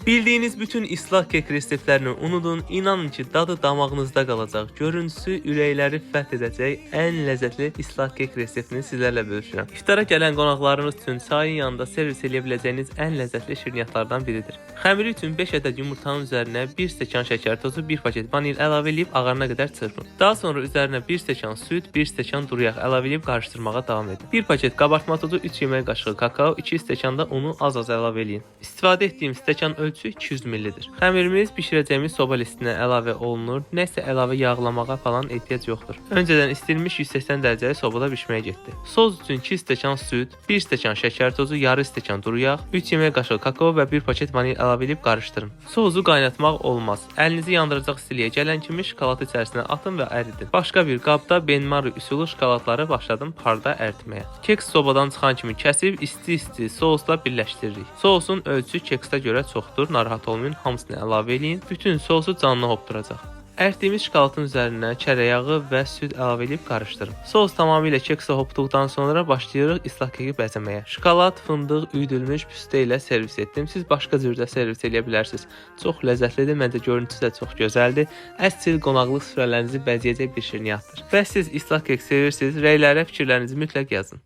Bildiyiniz bütün ıslaq kek reseptlərini unudun, inanın ki, dadı damağınızda qalacaq, görüntüsü ürəkləri fəth edəcək ən ləzzətli ıslaq kek reseptini sizlərlə bölüşürəm. İftara gələn qonaqlarınız üçün çayın yanında servis edə biləcəyiniz ən ləzzətli şirniyyatlardan biridir. Xəmiri üçün 5 ədəd yumurtanın üzərinə 1 stəkan şəkər tozu, 1 paket vanil əlavə edib ağarına qədər çırpın. Daha sonra üzərinə 1 stəkan süd, 1 stəkan duru yağ əlavə edib qarışdırmağa davam edin. 1 paket qabartma tozu, 3 yemək qaşığı kakao, 2 stəkan da unu az-az əlavə edin. İstifadə etdiyim stəkan ölçüsü 200 ml-dir. Xəmirimiz bişirəcəyimiz soba listinə əlavə olunur. Nəsə əlavə yağlamağa falan ehtiyac yoxdur. Öncədən istinmiş 180 dərəcəli sobada bişməyə getdi. Sos üçün 2 stəkan süd, 1 stəkan şəkər tozu, yarı stəkan duru yağ, 3 yemək qaşığı kakao və 1 paket vanil əlavə edib qarışdırın. Sosu qaynatmaq olmaz. Əlinizi yandıracaq istiliyə gələn kimi şokolatı içərisinə atın və əridin. Başqa bir qabda benmari üsulu şokolatları başladım parda əritməyə. Keks sobadan çıxan kimi kəsib isti-isti sosla birləşdiririk. Sosun ölçüsü keksə görə çoxdur. Narahat olmayın, hamısını əlavə edin. Bütün sosu canına hopduracaq. Əritdiyimiz şokolatın üzərinə çərəyağı və süd əlavə edib qarışdırın. Sos tamamilə keksə hopduqdan sonra başlayırıq ıslaq keki bəzəməyə. Şokolad, fındıq, üyüdülmüş püstə ilə servis etdim. Siz başqa cürdə servis edə bilərsiniz. Çox ləzzətlidir, məncə görüntüsü də çox gözəldir. Əsl qonaqlıq süfrələrinizi bəzəyəcək bir şirniyyatdır. Və siz ıslaq kek sevirsiniz, rəylərə fikirlərinizi mütləq yazın.